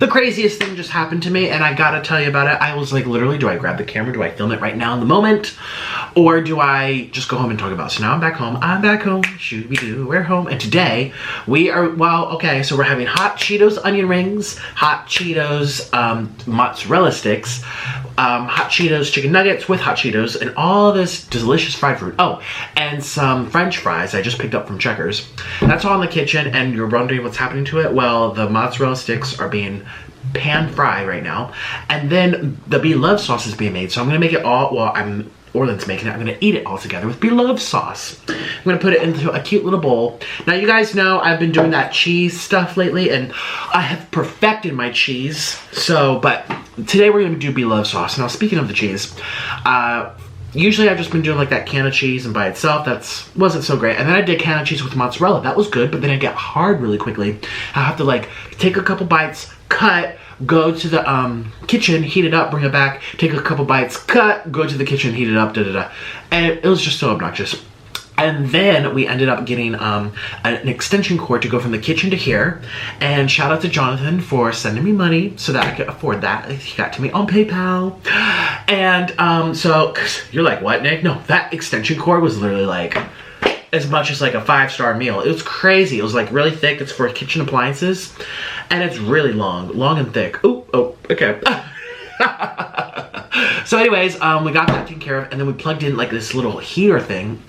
the craziest thing just happened to me, and I gotta tell you about it. I was like, literally, do I grab the camera? Do I film it right now in the moment? Or do I just go home and talk about it? So now I'm back home. Shooby-doo, we're home. And today, we are, well, okay, so we're having Hot Cheetos onion rings, Hot Cheetos Mozzarella sticks, Hot Cheetos chicken nuggets with Hot Cheetos, and all this delicious fried fruit. Oh, and some French fries I just picked up from Checkers. That's all in the kitchen, and you're wondering what's happening to it? Well, the mozzarella sticks are being pan fried right now, and then the Bloves sauce is being made. So I'm gonna make it all, well, Orland's making it. I'm gonna eat it all together with Bloves sauce. I'm gonna put it into a cute little bowl. Now you guys know I've been doing that cheese stuff lately, and I have perfected my cheese. So, but today we're gonna do Bloves sauce. Now speaking of the cheese, usually I've just been doing like that can of cheese and by itself. That wasn't so great. And then I did can of cheese with mozzarella. That was good, but then it got hard really quickly. I have to like take a couple bites, cut, go to the kitchen, heat it up, bring it back, take a couple bites, cut, go to the kitchen, heat it up, da-da-da. And it was just so obnoxious. And then we ended up getting an extension cord to go from the kitchen to here. And shout out to Jonathan for sending me money so that I could afford that. He got to me on PayPal. And so, you're like, what, Nick? No, that extension cord was literally like as much as like a 5-star meal. It was crazy. It was like really thick. It's for kitchen appliances. And it's really long and thick. Ooh, oh, okay. So anyways, we got that taken care of, and then we plugged in like this little heater thing,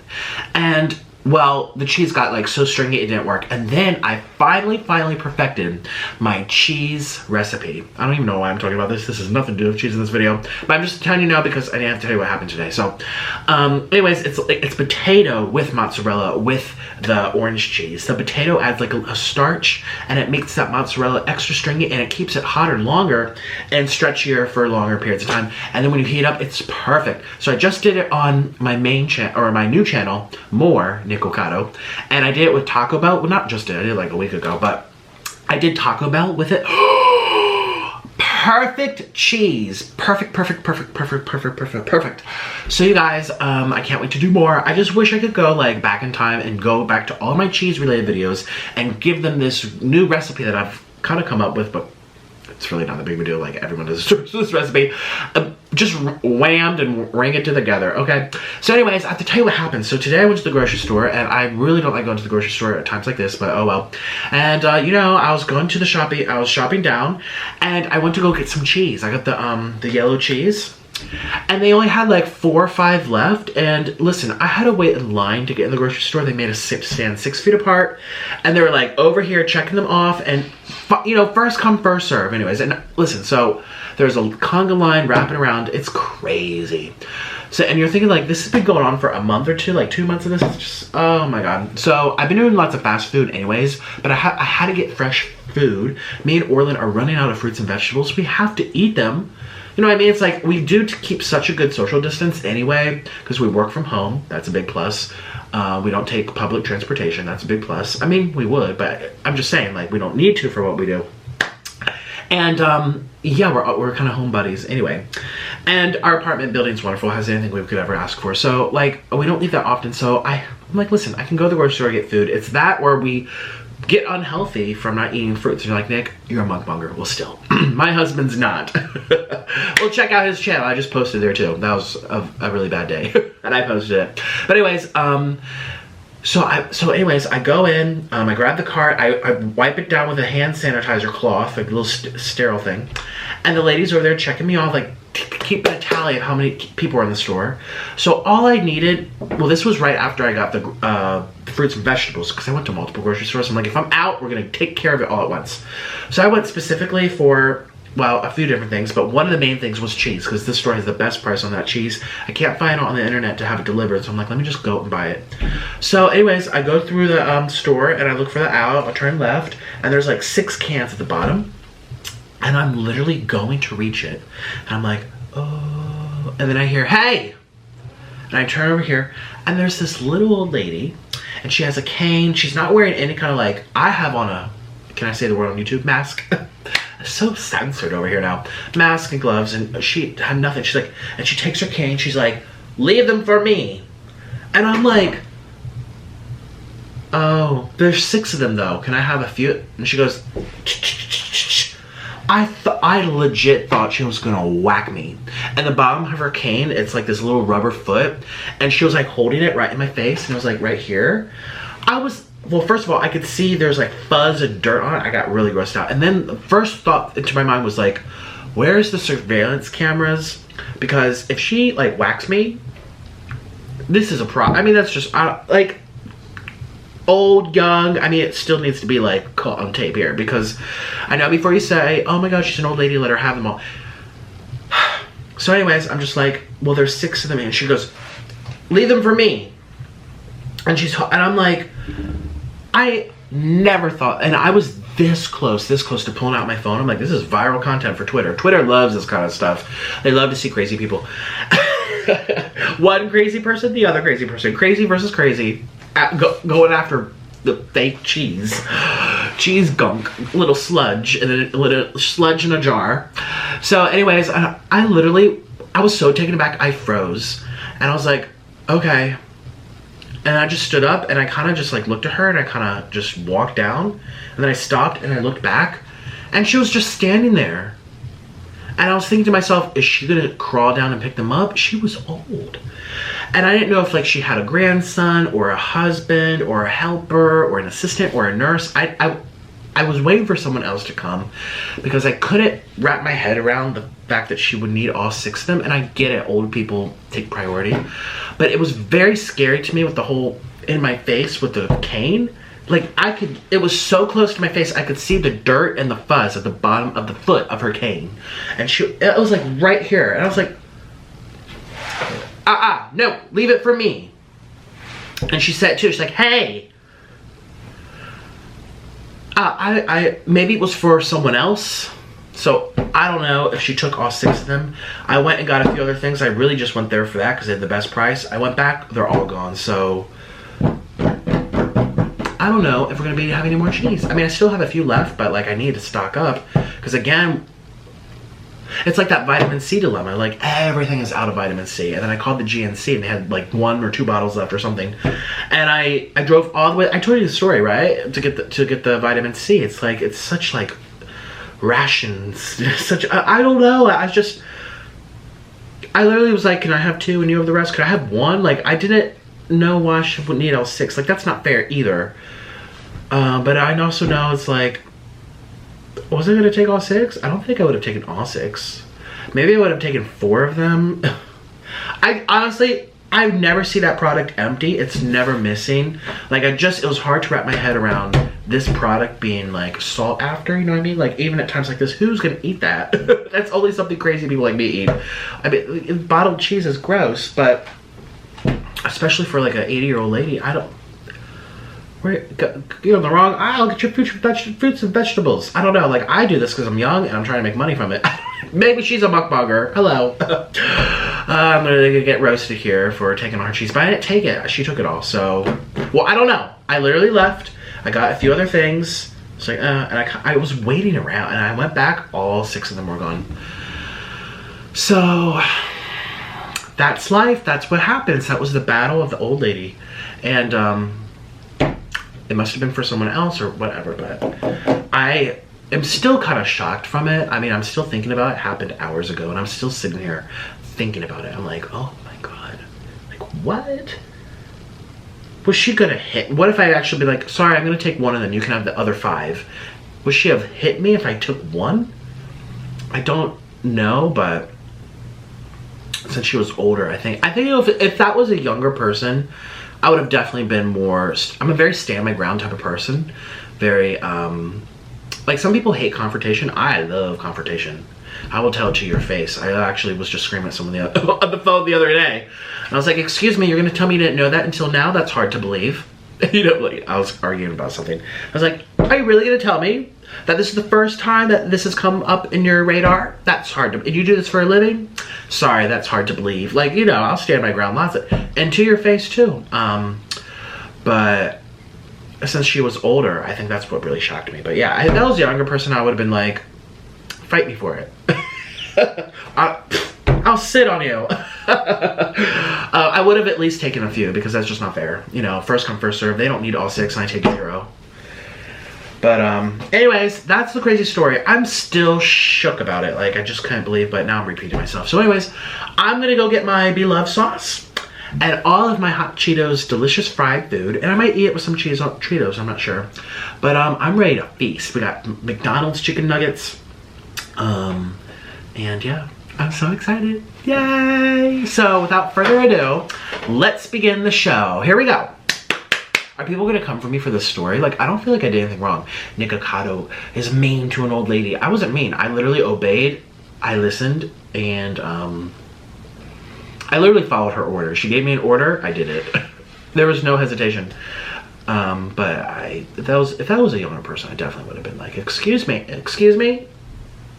and well, the cheese got like so stringy it didn't work. And then I finally perfected my cheese recipe. I don't even know why I'm talking about this. This has nothing to do with cheese in this video, but I'm just telling you now because I didn't have to tell you what happened today. So anyways, it's potato with mozzarella with the orange cheese. The potato adds like a starch, and it makes that mozzarella extra stringy, and it keeps it hotter longer and stretchier for longer periods of time. And then when you heat it up, it's perfect. So I just did it on my main channel, or my new channel, more Nikocado, and I did it with Taco Bell. Well, not just did, I did it like a week ago, but I did Taco Bell with it. Perfect cheese. Perfect. So you guys, I can't wait to do more. I just wish I could go like back in time and go back to all my cheese related videos and give them this new recipe that I've kind of come up with, but it's really not a big deal. Like everyone does this recipe. Just whammed and rang it together, okay? So anyways, I have to tell you what happened. So today I went to the grocery store, and I really don't like going to the grocery store at times like this, but oh well. And you know, I was going to the shopping, I was shopping down, and I went to go get some cheese. I got the yellow cheese, and they only had like 4 or 5 left. And listen, I had to wait in line to get in the grocery store. They made us stand 6 feet apart, and they were like over here checking them off, and you know, first come first serve. Anyways, and listen, so there's a conga line wrapping around. It's crazy. So, and you're thinking like, this has been going on for a month or two, like 2 months of this. It's just, oh my God. So I've been doing lots of fast food anyways, but I had to get fresh food. Me and Orland are running out of fruits and vegetables. We have to eat them. You know what I mean? It's like, we do keep such a good social distance anyway, because we work from home. That's a big plus. We don't take public transportation. That's a big plus. I mean, we would, but I'm just saying, like, we don't need to for what we do. And yeah, we're kind of home buddies anyway. And our apartment building's wonderful. It has anything we could ever ask for. So like, we don't leave that often. So I'm like, listen, I can go to the grocery store and get food. It's that where we get unhealthy from not eating fruits. And you're like, Nick, you're a mukbanger. Well, still, my husband's not. Well, check out his channel. I just posted there too. That was a really bad day, and I posted it. But anyways, So anyways, I go in, I grab the cart, I wipe it down with a hand sanitizer cloth, like a little sterile thing. And the ladies over there checking me off, like keeping a tally of how many people are in the store. So all I needed, well, this was right after I got the fruits and vegetables, because I went to multiple grocery stores. I'm like, if I'm out, we're gonna take care of it all at once. So I went specifically for, well, a few different things, but one of the main things was cheese, because this store has the best price on that cheese. I can't find it on the internet to have it delivered, so I'm like, let me just go and buy it. So anyways, I go through the store, and I look for the aisle, I turn left, and there's like 6 cans at the bottom, and I'm literally going to reach it, and I'm like, oh, and then I hear, hey! And I turn over here, and there's this little old lady, and she has a cane. She's not wearing any kind of like, I have on a, can I say the word on YouTube, mask? So censored over here now. Mask and gloves, and she had nothing. She's like, and she takes her cane, she's like, leave them for me. And I'm like, oh, there's 6 of them though. Can I have a few? And she goes, I legit thought she was gonna whack me. And the bottom of her cane, it's like this little rubber foot, and she was like holding it right in my face, and it was like right here. Well, first of all, I could see there's like fuzz and dirt on it. I got really grossed out. And then the first thought into my mind was like, where's the surveillance cameras? Because if she like whacks me, this is a problem. I mean, that's just like old, young. I mean, it still needs to be like caught on tape here, because I know before you say, oh my god, she's an old lady, let her have them all. So anyways, I'm just like, well, there's 6 of them, and she goes, leave them for me. And I'm like, I never thought, and I was this close to pulling out my phone. I'm like, this is viral content for Twitter. Twitter loves this kind of stuff. They love to see crazy people. One crazy person, the other crazy person. Crazy versus crazy. Going after the fake cheese. Cheese gunk. Little sludge. And then a little sludge in a jar. So anyways, I was so taken aback, I froze. And I was like, okay. And I just stood up and I kind of just like looked at her and I kind of just walked down. And then I stopped and I looked back and she was just standing there. And I was thinking to myself, is she gonna crawl down and pick them up? She was old. And I didn't know if like she had a grandson or a husband or a helper or an assistant or a nurse. I was waiting for someone else to come because I couldn't wrap my head around the fact that she would need all 6 of them. And I get it, old people take priority. But it was very scary to me with the whole in my face with the cane. Like it was so close to my face, I could see the dirt and the fuzz at the bottom of the foot of her cane. And it was like right here. And I was like, no, leave it for me. And she said too, she's like, hey. Maybe it was for someone else. So I don't know if she took all 6 of them. I went and got a few other things. I really just went there for that because they had the best price. I went back, they're all gone. So I don't know if we're gonna be having any more cheese. I mean, I still have a few left, but like I need to stock up because again, it's like that vitamin C dilemma. Like everything is out of vitamin C. And then I called the GNC and they had like 1 or 2 bottles left or something. And I drove all the way. I told you the story, right? To get the vitamin C. It's like it's such like rations. Such I don't know. I literally was like, can I have 2 and you have the rest? Could I have 1? Like I didn't know why she would need all 6. Like that's not fair either. But I also know it's like, was I gonna take all 6? I don't think I would have taken all 6. Maybe I would have taken 4 of them. I honestly never see that product empty. It's never missing. Like it was hard to wrap my head around this product being like sought after, you know what I mean? Like even at times like this, who's gonna eat that? That's only something crazy people like me eat. I mean, bottled cheese is gross, but especially for like an 80-year-old lady, I don't. You're on the wrong aisle. Get your fruits and vegetables. I don't know. Like I do this because I'm young and I'm trying to make money from it. Maybe she's a mukbanger. Hello. I'm literally gonna get roasted here for taking her cheese, but I didn't take it. She took it all. So, well, I don't know. I literally left. I got a few other things. It's like, and I was waiting around, and I went back. All 6 of them were gone. So that's life. That's what happens. That was the battle of the old lady, and it must have been for someone else or whatever, but I am still kind of shocked from it. I mean, I'm still thinking about it. It happened hours ago, and I'm still sitting here thinking about it. I'm like, oh my god. Like, what? Was she gonna hit? What if I actually be like, sorry, I'm gonna take 1 and then you can have the other 5? Would she have hit me if I took 1? I don't know, but since she was older, I think if that was a younger person, I would have definitely been more, I'm a very stand my ground type of person. Very, like some people hate confrontation. I love confrontation. I will tell it to your face. I actually was just screaming at someone on the phone the other day. And I was like, excuse me, you're gonna tell me you didn't know that until now? That's hard to believe. You know, like I was arguing about something. I was like, are you really gonna tell me that this is the first time that this has come up in your radar? That's hard to, and you do this for a living? Sorry, that's hard to believe. Like, you know, I'll stand my ground lots of, and to your face too. But since she was older, I think that's what really shocked me. But yeah, if that was a younger person, I would have been like, fight me for it. I'll sit on you. I would have at least taken a few because that's just not fair. You know, first come, first serve. They don't need all 6 and I take 0. But anyways, that's the crazy story. I'm still shook about it. Like, I just couldn't believe, but now I'm repeating myself. So anyways, I'm gonna go get my Bloves Sauce and all of my Hot Cheetos delicious fried food, and I might eat it with some Cheetos, I'm not sure. But I'm ready to feast. We got McDonald's chicken nuggets. And yeah, I'm so excited. Yay! So without further ado, let's begin the show. Here we go. Are people gonna come for me for this story? Like, I don't feel like I did anything wrong. Nikocado is mean to an old lady. I wasn't mean. I literally obeyed. I listened, and I literally followed her order. She gave me an order. I did it. There was no hesitation. But if that was a younger person, I definitely would have been like, excuse me.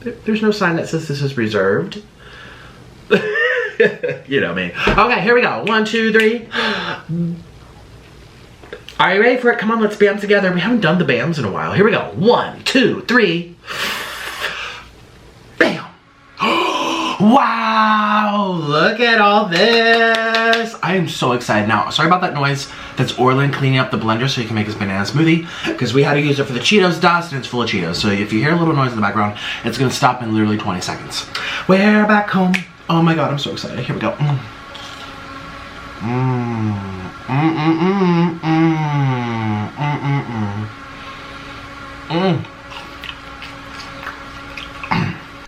There's no sign that says this is reserved. You know me. Okay, here we go. 1, 2, 3. Are you ready for it? Come on, let's bam together. We haven't done the bams in a while. Here we go. 1, 2, 3. Bam. Wow, look at all this. I am so excited now. Sorry about that noise. That's Orlin cleaning up the blender so he can make his banana smoothie, because we had to use it for the Cheetos dust and it's full of Cheetos. So if you hear a little noise in the background, it's gonna stop in literally 20 seconds. We're back home. Oh my God, I'm so excited. Here we go.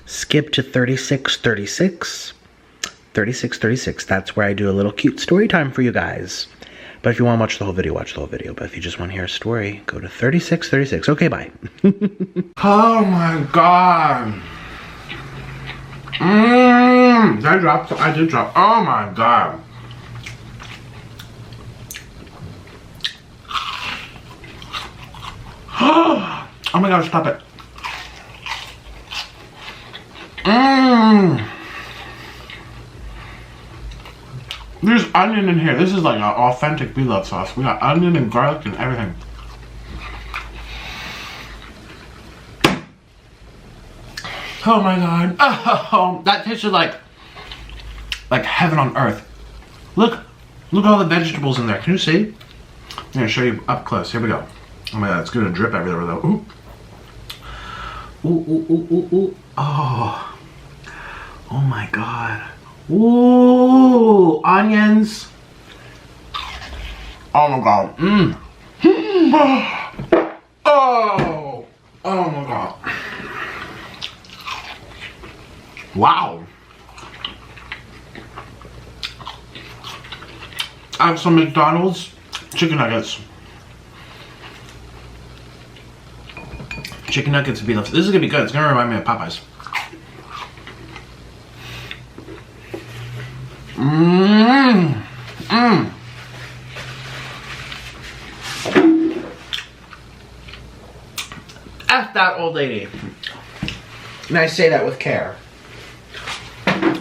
Skip to 36:36. 36:36. That's where I do a little cute story time for you guys. But if you want to watch the whole video, watch the whole video. But if you just want to hear a story, go to 36:36. Okay, bye. Oh my God. Did I drop? I did drop. Oh my God. Oh my gosh, stop it. There's onion in here. This is like an authentic Bloves sauce. We got onion and garlic and everything. Oh my God. Oh, that tasted like heaven on earth. Look at all the vegetables in there. Can you see? I'm gonna show you up close. Here we go. Oh my God, it's gonna drip everywhere though. Ooh. Ooh, ooh, ooh, ooh, ooh. Oh. Oh my God. Ooh, onions. Oh my God. Oh. Oh my God. Wow. I have some McDonald's chicken nuggets. Chicken nuggets and Bloves. This is gonna be good. It's gonna remind me of Popeyes. F that old lady. And I say that with care.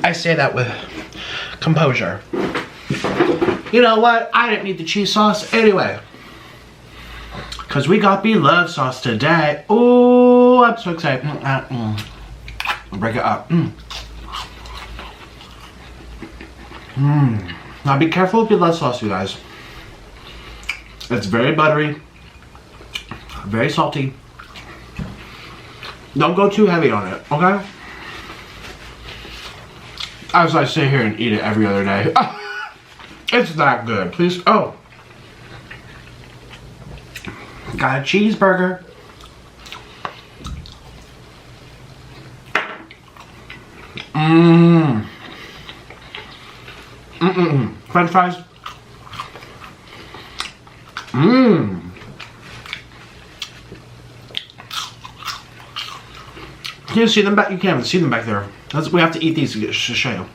I say that with composure. You know what? I didn't need the cheese sauce anyway. Because we got Bloves sauce today. Oh, I'm so excited. Break it up. Now be careful with Bloves sauce, you guys. It's very buttery. Very salty. Don't go too heavy on it, okay? As I sit here and eat it every other day. It's that good. Please. Oh. Got a cheeseburger. French fries. Can you see them back? You can't even see them back there. We have to eat these to show you.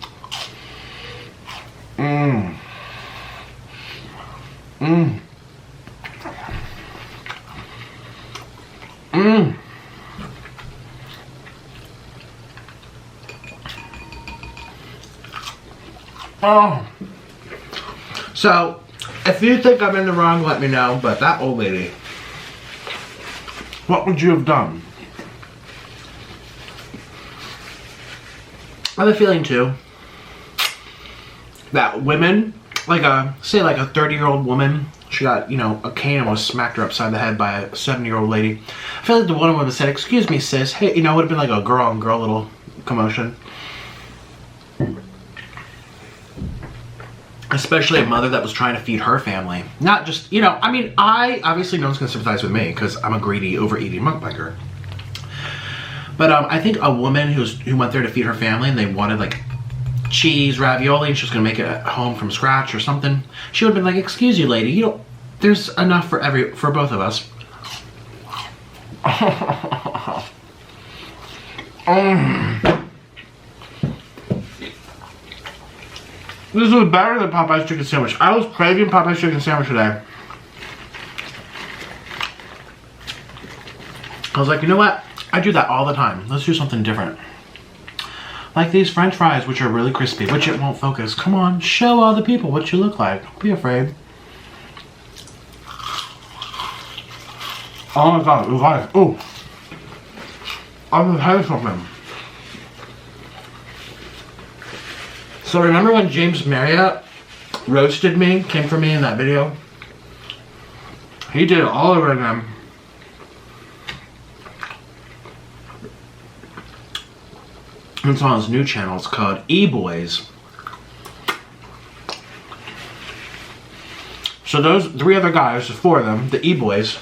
Oh. So, if you think I'm in the wrong, let me know. But that old lady, what would you have done? I have a feeling too that women, like say like a 30-year-old woman, she got, you know, a cane and was smacked her upside the head by a 70-year-old lady. feel like the one would have said, "Excuse me, sis." Hey, you know, it would have been like a girl on girl little commotion. Especially a mother that was trying to feed her family. Not just, you know, I mean, obviously no one's gonna sympathize with me because I'm a greedy, overeating mukbanger. But I think a woman who went there to feed her family and they wanted like cheese ravioli and she was gonna make it at home from scratch or something, she would have been like, "Excuse you, lady, you don't, there's enough for both of us." This was better than Popeye's chicken sandwich. I was craving Popeye's chicken sandwich today. I was like, you know what? I do that all the time. Let's do something different. Like these French fries, which are really crispy, which it won't focus. Come on, show all the people what you look like. Don't be afraid. Oh my god, you guys. Ooh. I'm gonna tell you something. So remember when James Marriott roasted me, came for me in that video? He did it all over again. It's on his new channel. It's called E-Boys. So those 3 other guys, 4 of them, the E-Boys,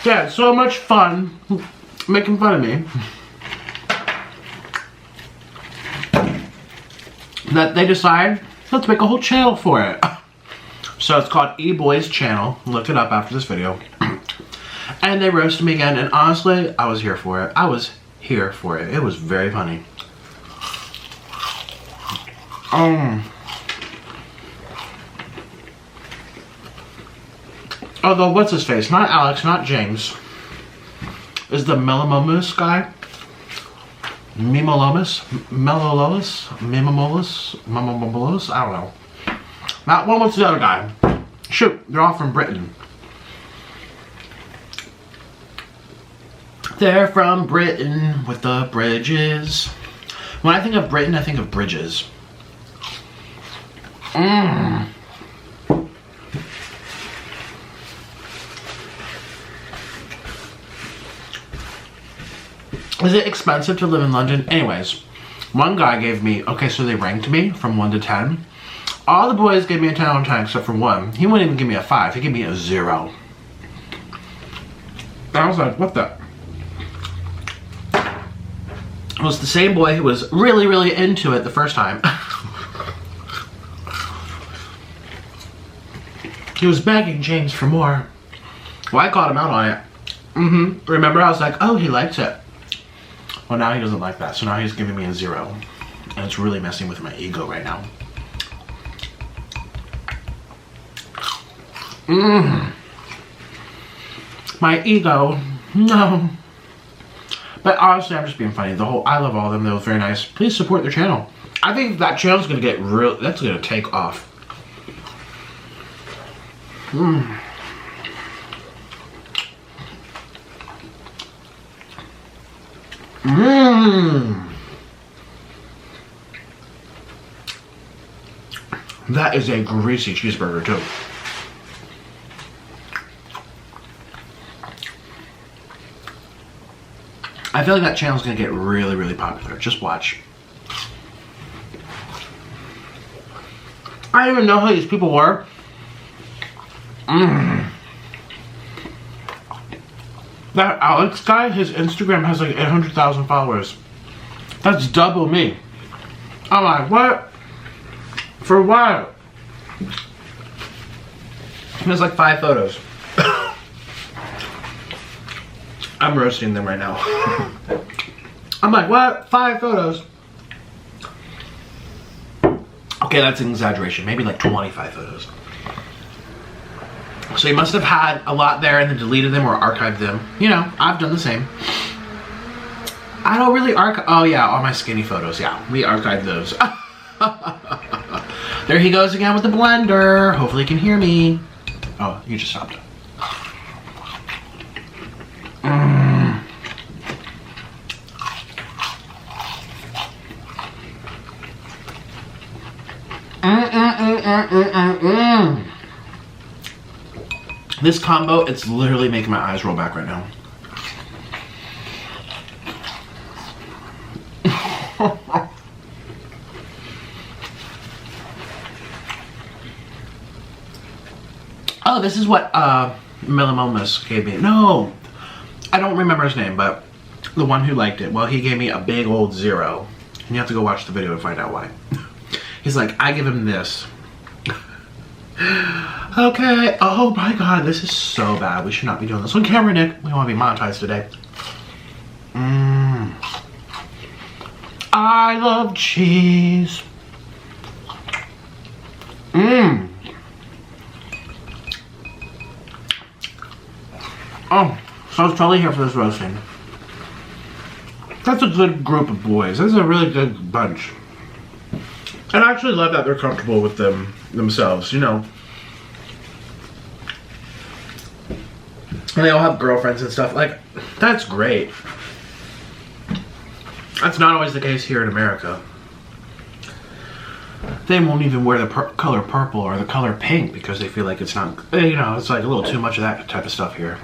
they had so much fun making fun of me that they decide, let's make a whole channel for it. So it's called E-Boys Channel. Look it up after this video. And they roasted me again, and honestly, I was here for it. I was here for it. It was very funny. Although, what's his face? Not Alex, not James. Is the Melomomus guy? Mimolomus? Melolomus? Mimomolus? Mamomolus? I don't know. That one was the other guy. Shoot, they're all from Britain. They're from Britain with the bridges. When I think of Britain, I think of bridges. Is it expensive to live in London? Anyways, one guy gave me, okay, so they ranked me from 1 to 10. All the boys gave me a 10 out of 10 except for one. He wouldn't even give me a 5. He gave me a 0. I was like, what the? It was the same boy who was really, really into it the first time. He was begging James for more. Well, I called him out on it. Remember, I was like, oh, he likes it. Well, now he doesn't like that, so now he's giving me a 0. And it's really messing with my ego right now. My ego, no. But honestly, I'm just being funny. I love all of them. They were very nice. Please support their channel. I think that channel's gonna get that's gonna take off. That is a greasy cheeseburger too. I feel like that channel's gonna get really, really popular. Just watch. I didn't even know who these people were. That Alex guy, his Instagram has like 800,000 followers. That's double me. I'm like, what? For what? He has like 5 photos. I'm roasting them right now. I'm like, what? 5 photos? Okay, that's an exaggeration. Maybe like 25 photos. So he must have had a lot there and then deleted them or archived them. You know, I've done the same. I don't really archive. Oh yeah, all my skinny photos. Yeah, we archived those. There he goes again with the blender. Hopefully he can hear me. Oh, you just stopped. This combo, it's literally making my eyes roll back right now. Oh, this is what Millimomus gave me. No, I don't remember his name, but the one who liked it, well, he gave me a big old 0. And you have to go watch the video to find out why. He's like, I give him this. Okay, oh my god, this is so bad. We should not be doing this on camera, Nick. We want to be monetized today. I love cheese. Oh, so I was totally here for this roasting. That's a good group of boys. This is a really good bunch. And I actually love that they're comfortable with themselves, you know. And they all have girlfriends and stuff. Like, that's great. That's not always the case here in America. They won't even wear the color purple or the color pink because they feel like it's not, you know, it's like a little too much of that type of stuff here.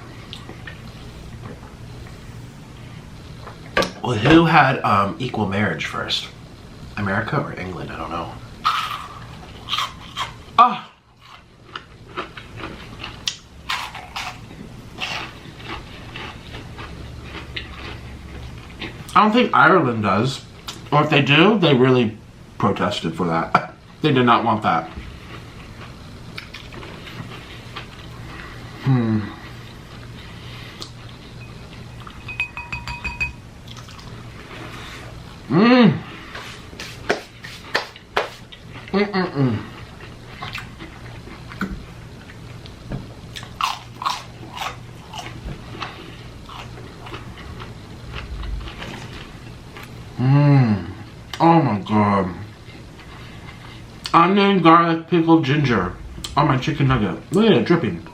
Well, who had equal marriage first? America or England? I don't know. Ah! I don't think Ireland does. Or if they do, they really protested for that. They did not want that. Oh my god. Onion, garlic, pickled ginger on my chicken nugget. Look at it dripping.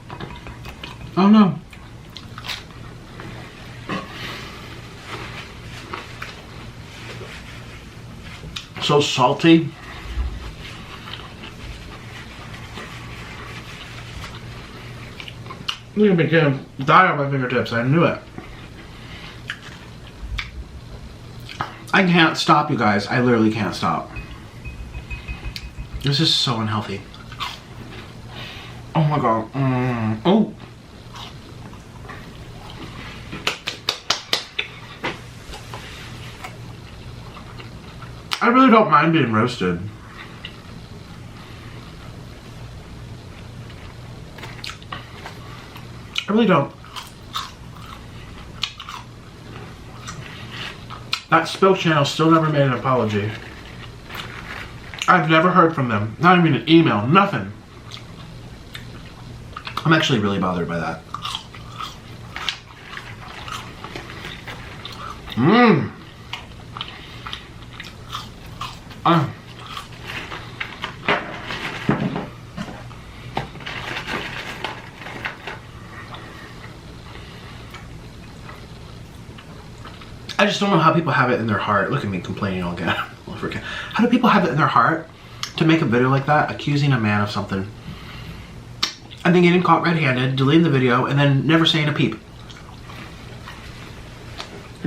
Oh no. So salty. Look at me getting dye on my fingertips. I knew it. I can't stop, you guys. I literally can't stop. This is so unhealthy. Oh my god. Oh. I really don't mind being roasted. I really don't. That Spoke channel still never made an apology. I've never heard from them. Not even an email, nothing. I'm actually really bothered by that. I just don't know how people have it in their heart. Look at me complaining all again. How do people have it in their heart to make a video like that, accusing a man of something, and then getting caught red-handed, deleting the video, and then never saying a peep?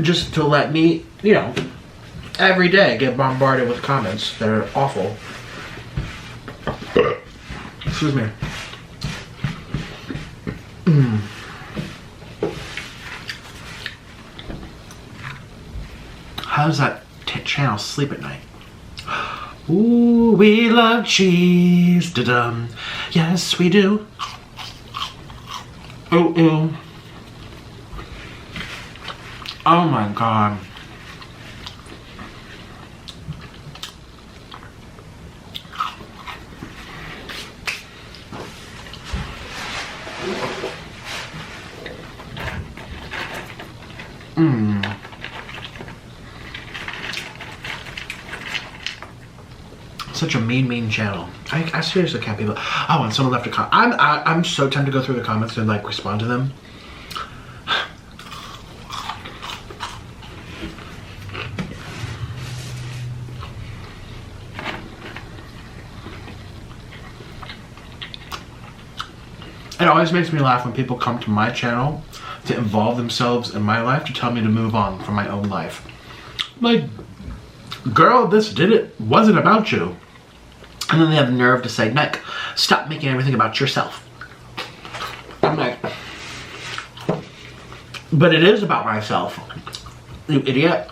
Just to let me, you know, every day get bombarded with comments that are awful. Excuse me. How does that channel sleep at night? Ooh, we love cheese. Da-dum. Yes, we do. Ooh, ooh. Oh my god. Such a mean channel. I seriously can't believe it. Oh, and someone left a comment. I'm so tempted to go through the comments and like respond to them. It always makes me laugh when people come to my channel to involve themselves in my life to tell me to move on from my own life. Like, girl, this wasn't about you. And then they have the nerve to say, Nick, stop making everything about yourself. I'm like, but it is about myself, you idiot.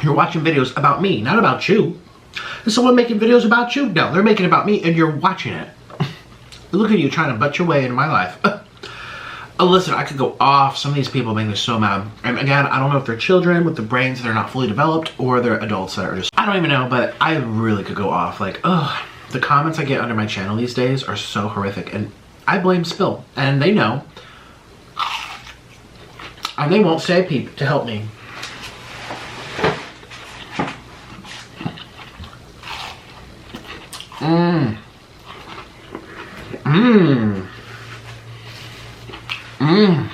You're watching videos about me, not about you. Is someone making videos about you? No, they're making it about me and you're watching it. Look at you trying to butt your way into my life. Listen, I could go off. Some of these people make me so mad. And again, I don't know if they're children with the brains that are not fully developed or they're adults that are just, I don't even know, but I really could go off. Like, ugh, the comments I get under my channel these days are so horrific. And I blame Spill. And they know. And they won't say a peep to help me. Mmm. Mmm. Mmm.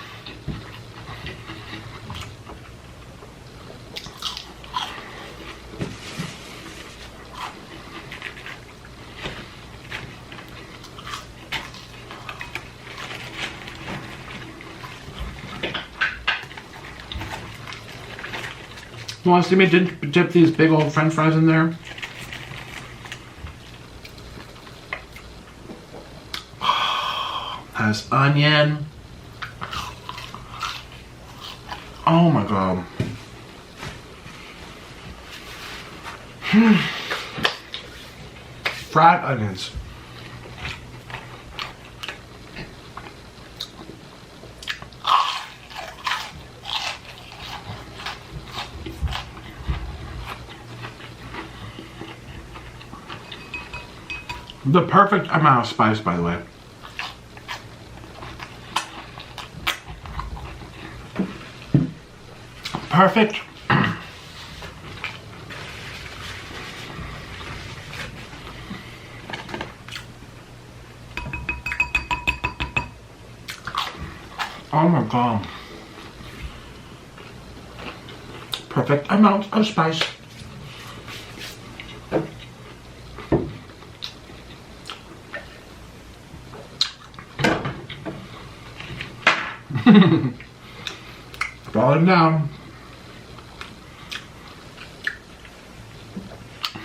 You want to see me dip these big old French fries in there? Has onion. Oh my god. Fried onions. The perfect amount of spice, by the way. Perfect. Oh my god. Perfect amount of spice. Falling down.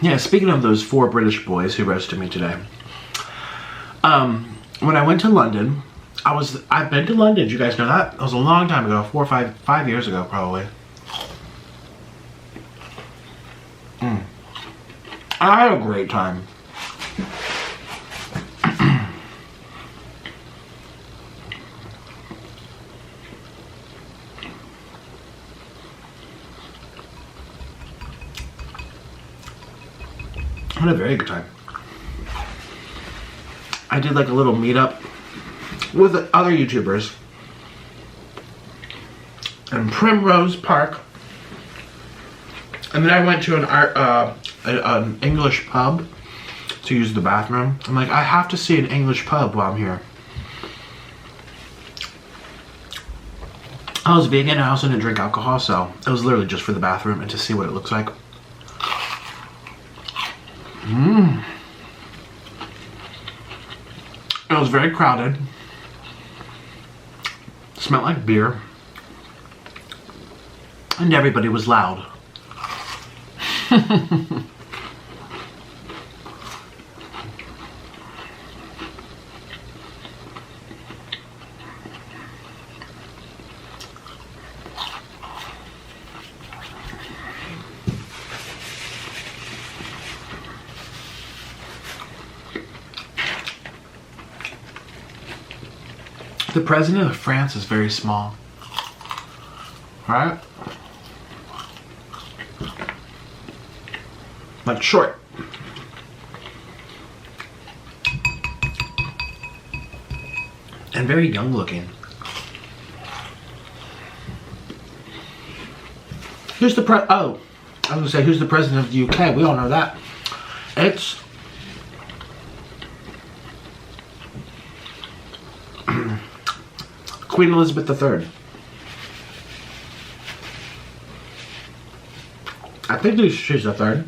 Yeah, speaking of those 4 British boys who roasted me today. When I went to London, I've been to London, did you guys know that? It was a long time ago, 4 or 5 years ago probably. I had a great time. I had a very good time. I did like a little meetup with other YouTubers in Primrose Park, and then I went to an English pub to use the bathroom. I'm like, I have to see an English pub while I'm here. I was vegan and I also didn't drink alcohol, so it was literally just for the bathroom and to see what it looks like. It was very crowded. Smelled like beer. And everybody was loud. The president of France is very small, right? Like short. And very young looking. Who's the I was gonna say, who's the president of the UK? We all know that. It's Queen Elizabeth III. I think she's the third.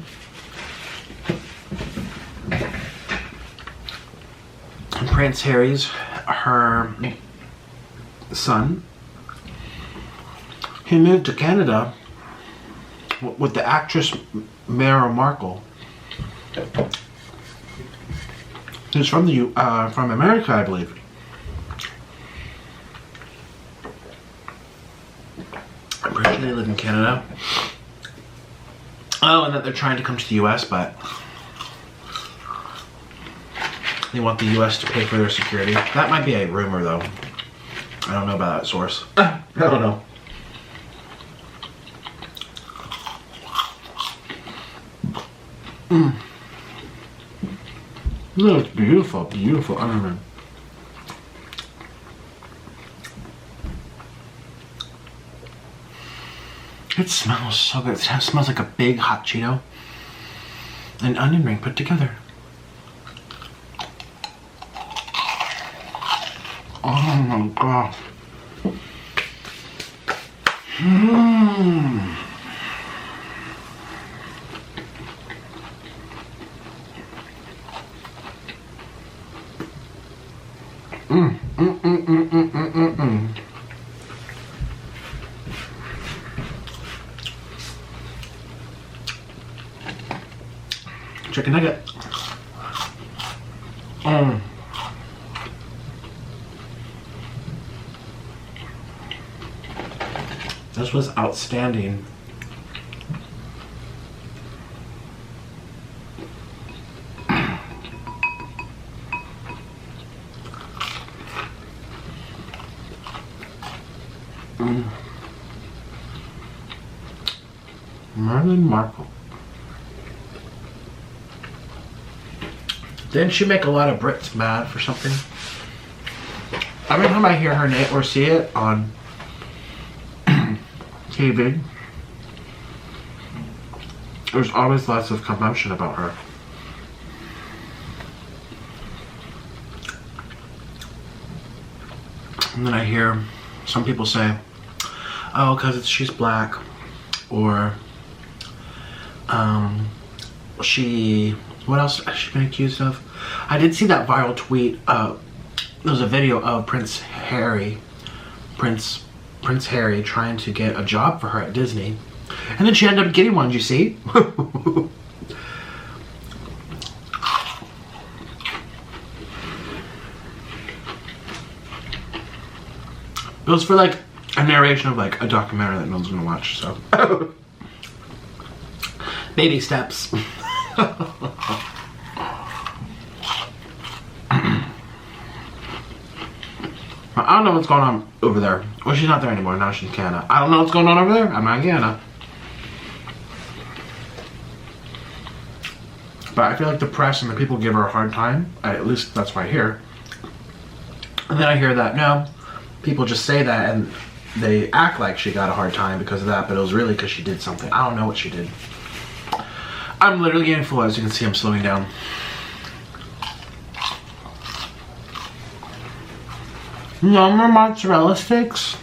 Prince Harry's, her son, he moved to Canada with the actress Meghan Markle. He's from from America, I believe. I'm pretty sure they live in Canada. Oh, and that they're trying to come to the US, but they want the US to pay for their security. That might be a rumor, though. I don't know about that source. I don't know. No, it's beautiful, beautiful. I don't know. It smells so good. It smells like a big hot Cheeto and onion ring put together. Oh my god. Mmm. Chicken nugget. This was outstanding. Meghan Markle. Didn't she make a lot of Brits mad for something? Every time I hear her name or see it on TV, there's always lots of commotion about her. And then I hear some people say, oh, because she's black, or what else has she been accused of? I did see that viral tweet. There was a video of Prince Harry trying to get a job for her at Disney, and then she ended up getting one. Did you see? It was for like a narration of like a documentary that no one's gonna watch. So baby steps. I don't know what's going on over there. Well, she's not there anymore. Now she's in Canada. I don't know what's going on over there. I'm not in Canada. But I feel like the press and the people give her a hard time. At least that's what I hear. And then I hear that, no, people just say that and they act like she got a hard time because of that, but it was really because she did something. I don't know what she did. I'm literally getting full. As you can see, I'm slowing down. No more mozzarella sticks.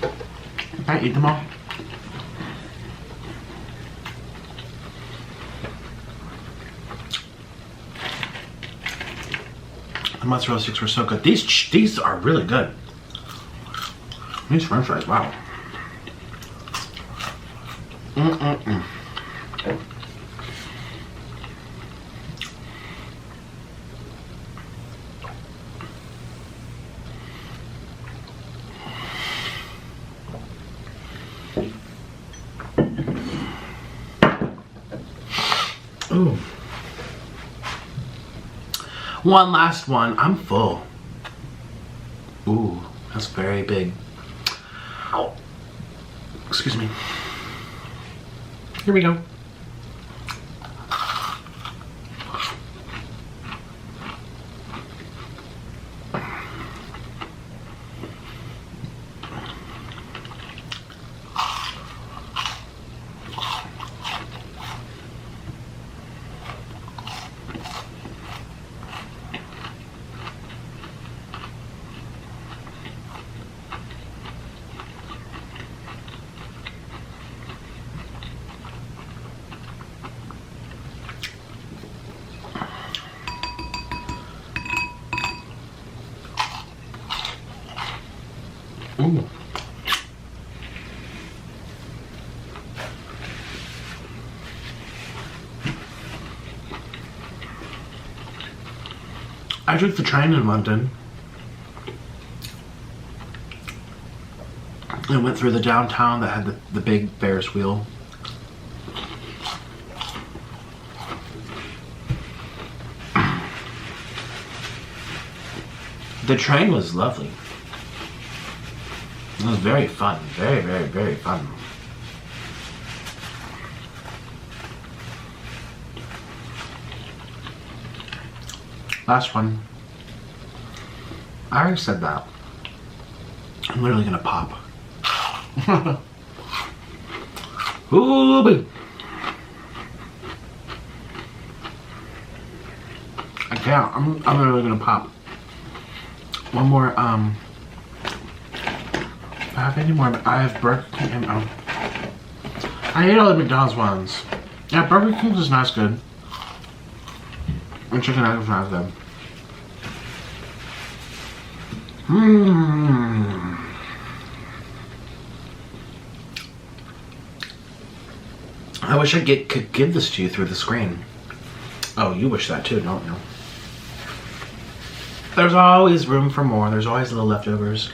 Can I eat them all? The mozzarella sticks were so good. These are really good. These french fries, wow. Ooh. One last one. I'm full. Ooh, that's very big. Ow. Excuse me. Here we go. Ooh. I took the train in London and went through the downtown that had the big Ferris wheel. The train was lovely. It was very fun. Very, very, very fun. Last one. I already said that. I'm literally gonna pop. Ooh, baby. I can't. I'm literally gonna pop. One more. I have any more? I have Burger King and I ate all the McDonald's ones. Yeah, Burger King's is nice, good. And chicken nuggets not good. I wish I could give this to you through the screen. Oh, you wish that too, don't you? There's always room for more. There's always little leftovers.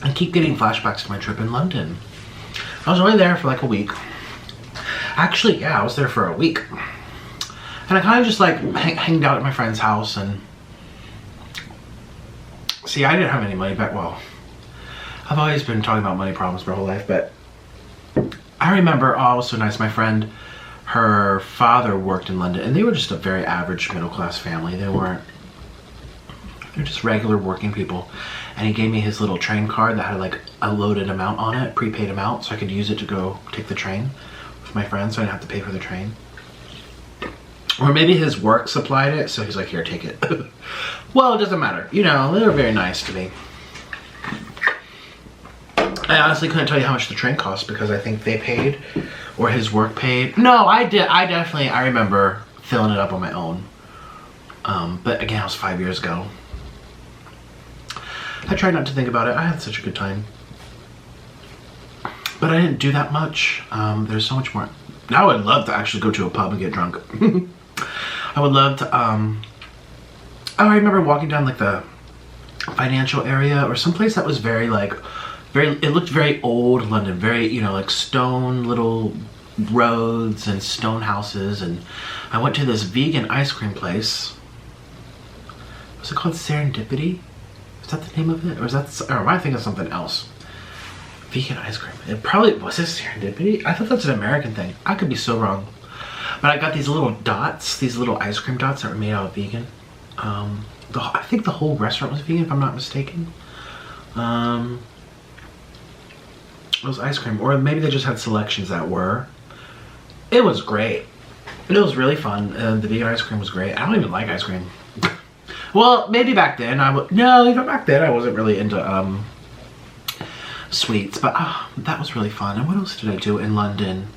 I keep getting flashbacks to my trip in London. I was only there for like a week. Actually, yeah, I was there for a week. And I kind of just like hanged out at my friend's house and... See, I didn't have any money back. Well, I've always been talking about money problems my whole life, but... I remember, oh, it was so nice. My friend, her father worked in London, and they were just a very average middle-class family. They're just regular working people. And he gave me his little train card that had like a loaded amount on it, prepaid amount, so I could use it to go take the train with my friends, so I didn't have to pay for the train. Or maybe his work supplied it, so he's like, here, take it. Well, it doesn't matter. You know, they were very nice to me. I honestly couldn't tell you how much the train cost because I think they paid or his work paid. No, I did. I remember filling it up on my own. But again, it was 5 years ago. I tried not to think about it. I had such a good time. But I didn't do that much. There's so much more. I would love to actually go to a pub and get drunk. I would love to, oh, I remember walking down like the financial area or someplace that was very like, it looked very old London, very, you know, like stone little roads and stone houses. And I went to this vegan ice cream place. Was it called Serendipity? Is that the name of it? Or is that, or am I thinking of something else? Vegan ice cream. It probably, was this Serendipity? I thought that's an American thing. I could be so wrong. But I got these little dots, these little ice cream dots that were made out of vegan. I think the whole restaurant was vegan, if I'm not mistaken. It was ice cream, or maybe they just had selections that were. It was great. It was really fun. The vegan ice cream was great. I don't even like ice cream. Well, maybe back then no, even back then I wasn't really into sweets, but that was really fun. And what else did I do in London?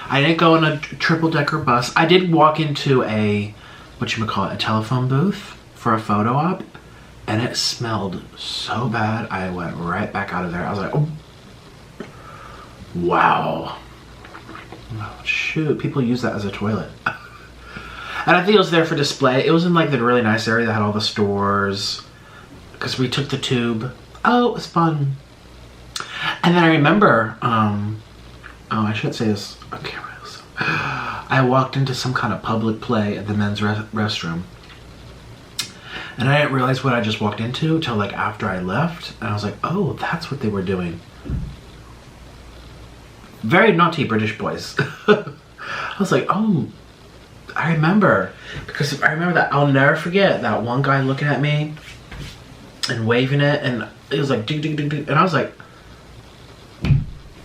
I didn't go on a triple-decker bus. I did walk into a, a telephone booth for a photo op, and it smelled so bad. I went right back out of there. I was like, oh, wow. Oh, shoot, people use that as a toilet. And I think it was there for display. It was in like the really nice area that had all the stores, because we took the tube. Oh, it was fun. And then I remember, oh, I shouldn't say this on camera. I walked into some kind of public play at the men's restroom. And I didn't realize what I just walked into until like after I left. And I was like, oh, that's what they were doing. Very naughty British boys. I was like, oh, I remember. Because I remember that, I'll never forget that one guy looking at me and waving it. And it was like, ding, ding, ding, ding. And I was like,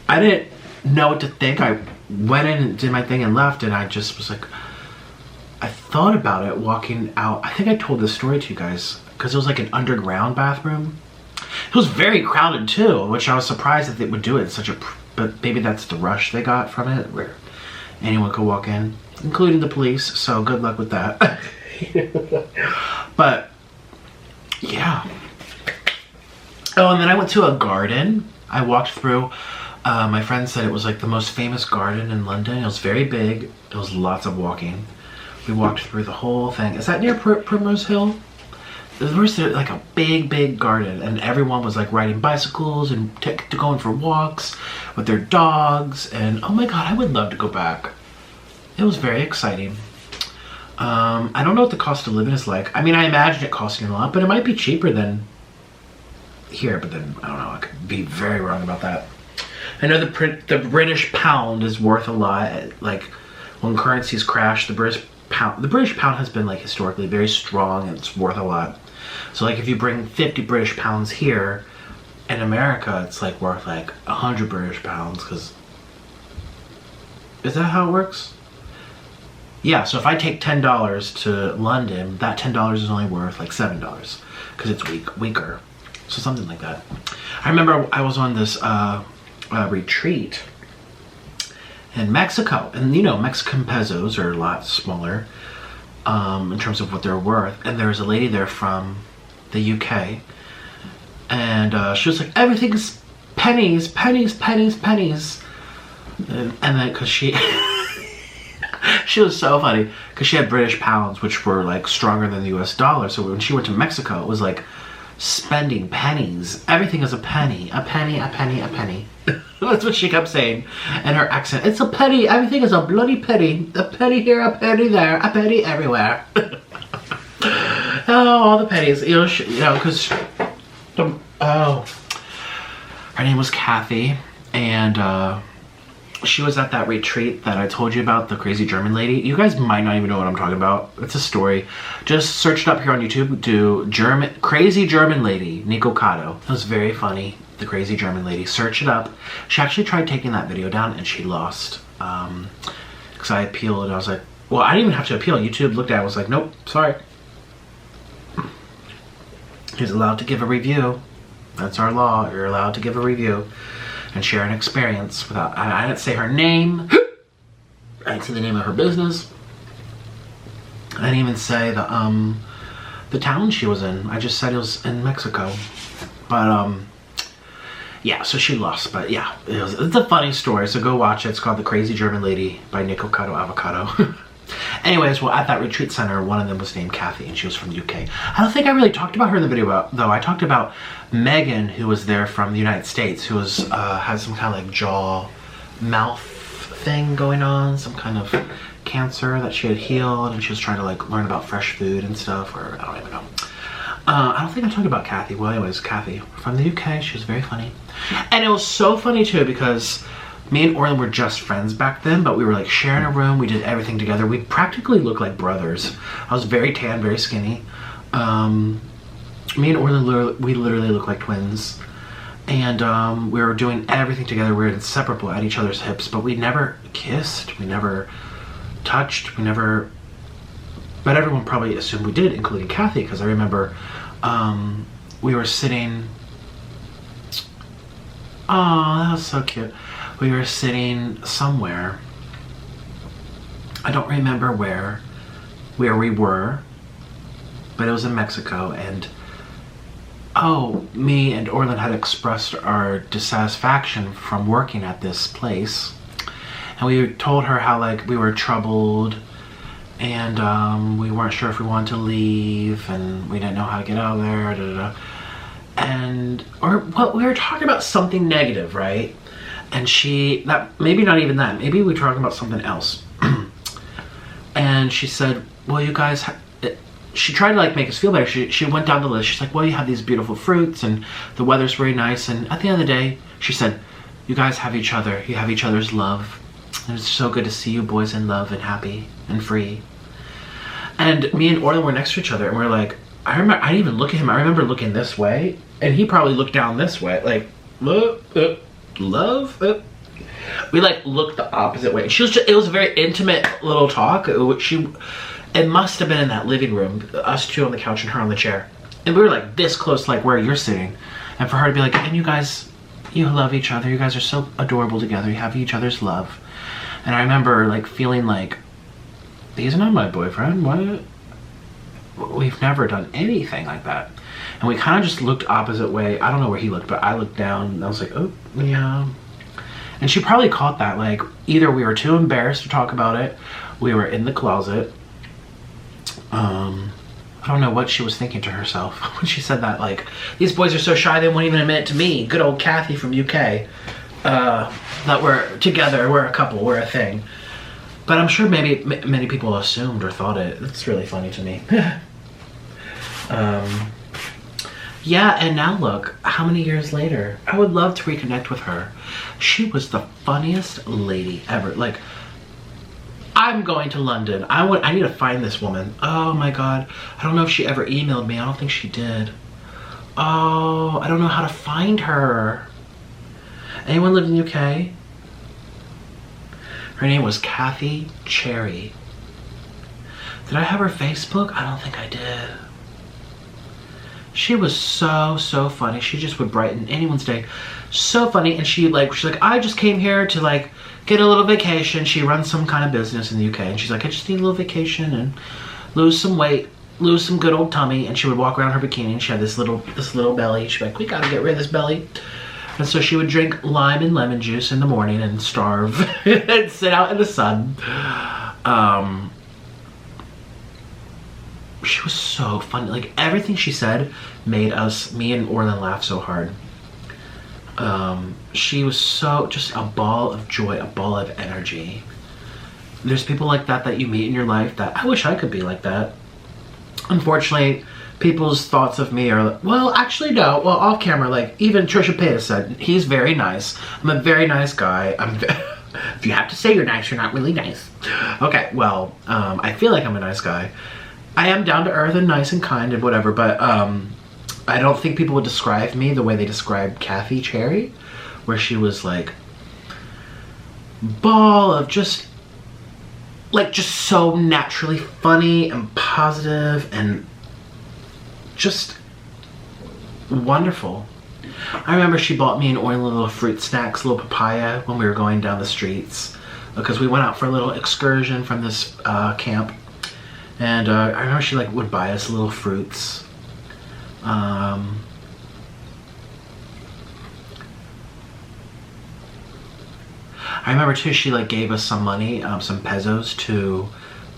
I didn't know what to think. I went in and did my thing and left, and I just was like, I thought about it walking out. I think I told this story to you guys because it was like an underground bathroom. It was very crowded too, which I was surprised that they would do it in such a, but maybe that's the rush they got from it where anyone could walk in, including the police, so good luck with that. But Yeah. Oh, and then I went to a garden. I walked through. My friend said it was like the most famous garden in London. It was very big. There was lots of walking. We walked through the whole thing. Is that near Primrose Hill? There was like a big garden, and everyone was like riding bicycles and going for walks with their dogs. And oh my god, I would love to go back. It was very exciting. I don't know what the cost of living is like. I mean, I imagine it costing a lot, but it might be cheaper than here. But then I don't know. I could be very wrong about that. I know the British pound is worth a lot. Like when currencies crash, the British pound has been like historically very strong, and it's worth a lot. So like if you bring 50 British pounds here, in America it's like worth like 100 British pounds, because is that how it works? Yeah, so if I take $10 to London, that $10 is only worth like $7 because it's weaker. So something like that. I remember I was on this retreat in Mexico, and you know, Mexican pesos are a lot smaller in terms of what they're worth, and there was a lady there from the UK, and she was like, everything is pennies, pennies, pennies, pennies, and then because she she was so funny because she had British pounds, which were like stronger than the US dollar. So when she went to Mexico, it was like spending pennies. Everything is a penny, a penny, a penny, a penny. That's what she kept saying in her accent. It's a penny. Everything is a bloody penny. A penny here, a penny there, a penny everywhere. Oh, all the pennies. You know, because her name was Kathy, and she was at that retreat that I told you about, the crazy German lady. You guys might not even know what I'm talking about. It's a story. Just search it up here on YouTube. Do crazy German lady, Nikocado. It was very funny. The crazy German lady. Search it up. She actually tried taking that video down and she lost. Because I appealed and I was like, well, I didn't even have to appeal. YouTube looked at it and was like, nope, sorry. He's allowed to give a review. That's our law. You're allowed to give a review and share an experience without, I didn't say her name. I didn't say the name of her business. I didn't even say the town she was in. I just said it was in Mexico. But yeah, so she lost, but yeah, it's a funny story, so go watch it. It's called The Crazy German Lady by Nikocado Avocado. Anyways, well, at that retreat center, one of them was named Kathy, and she was from the UK. I don't think I really talked about her in the video, though. I talked about Megan, who was there from the United States, who was had some kind of like jaw, mouth thing going on, some kind of cancer that she had healed, and she was trying to like learn about fresh food and stuff, or I don't even know. I don't think I talked about Kathy. Well, anyways, Kathy from the UK. She was very funny, and it was so funny too because me and Orlin were just friends back then, but we were like sharing a room. We did everything together. We practically looked like brothers. I was very tan, very skinny. Me and Orlin, we literally looked like twins. And we were doing everything together. We were inseparable at each other's hips, but we never kissed. We never touched. We never... But everyone probably assumed we did, including Kathy, because I remember we were sitting... Oh, that was so cute. We were sitting somewhere. I don't remember where we were, but it was in Mexico, and me and Orlin had expressed our dissatisfaction from working at this place, and we told her how like we were troubled, and we weren't sure if we wanted to leave, and we didn't know how to get out of there, we were talking about something negative, right? And maybe not even that, maybe we were talking about something else. And she said, well, you guys, she tried to like make us feel better. She went down the list. She's like, well, you have these beautiful fruits and the weather's very nice. And at the end of the day, she said, you guys have each other. You have each other's love. And it's so good to see you boys in love and happy and free. And me and Orlin were next to each other, and we're like, I didn't even look at him. I remember looking this way, and he probably looked down this way, like, love. We like looked the opposite way. It was a very intimate little talk. It must have been in that living room, us two on the couch and her on the chair, and we were like this close, like where you're sitting, and for her to be like, and you guys, you love each other. You guys are so adorable together. You have each other's love. And I remember like feeling like, he's not my boyfriend. What? we've never done anything like that. And we kind of just looked opposite way. I don't know where he looked, but I looked down and I was like, oh, yeah. And she probably caught that. Like, either we were too embarrassed to talk about it, we were in the closet. I don't know what she was thinking to herself when she said that. Like, these boys are so shy they won't even admit it to me. Good old Kathy from UK. That we're together, we're a couple, we're a thing. But I'm sure maybe many people assumed or thought it. It's really funny to me. Yeah, and now look, how many years later? I would love to reconnect with her. She was the funniest lady ever. Like, I'm going to London. I need to find this woman. Oh my God. I don't know if she ever emailed me. I don't think she did. Oh, I don't know how to find her. Anyone live in the UK? Her name was Kathy Cherry. Did I have her Facebook? I don't think I did. She was so funny. She just would brighten anyone's day. So funny. And she's like, I just came here to like get a little vacation. She runs some kind of business in the UK. And she's like, I just need a little vacation and lose some weight, lose some good old tummy. And she would walk around her bikini and she had this little belly. She'd be like, we gotta get rid of this belly. And so she would drink lime and lemon juice in the morning and starve and sit out in the sun. She was so funny. Like, everything she said made me and Orlin laugh so hard. She was just a ball of joy, a ball of energy. There's people like that you meet in your life that I wish I could be like that. Unfortunately, people's thoughts of me are like, well, actually no. Well, off camera, like even Trisha Paytas said, he's very nice. I'm a very nice guy. If you have to say you're nice, you're not really nice. Okay, well, I feel like I'm a nice guy. I am down to earth and nice and kind and whatever, but I don't think people would describe me the way they described Kathy Cherry, where she was like ball of just so naturally funny and positive and just wonderful. I remember she bought me and Orlin little fruit snacks, little papaya, when we were going down the streets, because we went out for a little excursion from this camp. And I remember she like would buy us little fruits. I remember too, she like gave us some money, some pesos to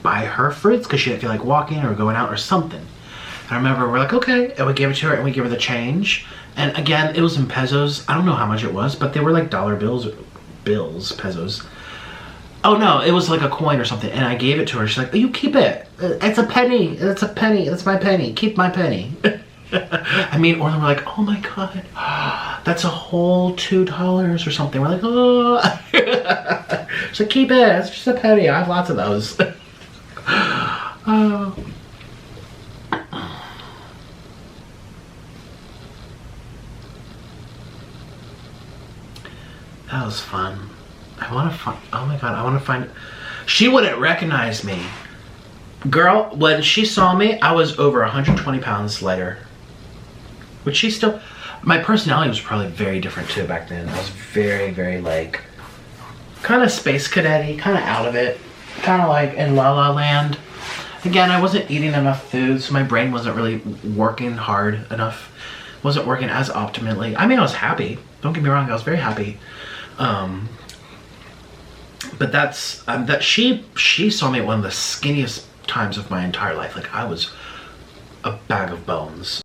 buy her fruits because she didn't feel like walking or going out or something. And I remember we're like, okay, and we gave it to her and we gave her the change. And again, it was in pesos. I don't know how much it was, but they were like dollar bills, pesos. Oh no, it was like a coin or something, and I gave it to her. She's like, oh, you keep it. It's a penny. It's a penny. That's my penny. Keep my penny. I mean, Orlin were like, oh my God, that's a whole $2 or something. We're like, oh. She's like, keep it. It's just a penny. I have lots of those. Oh. That was fun. I want to find, oh my God, I want to find, she wouldn't recognize me. Girl, when she saw me, I was over 120 pounds lighter. Which she still, my personality was probably very different too back then. I was very like, kind of space cadet-y, kind of out of it. Kind of like in La La Land. Again, I wasn't eating enough food, so my brain wasn't really working hard enough. Wasn't working as optimally. I mean, I was happy. Don't get me wrong, I was very happy. But that's she saw me at one of the skinniest times of my entire life. Like I was a bag of bones.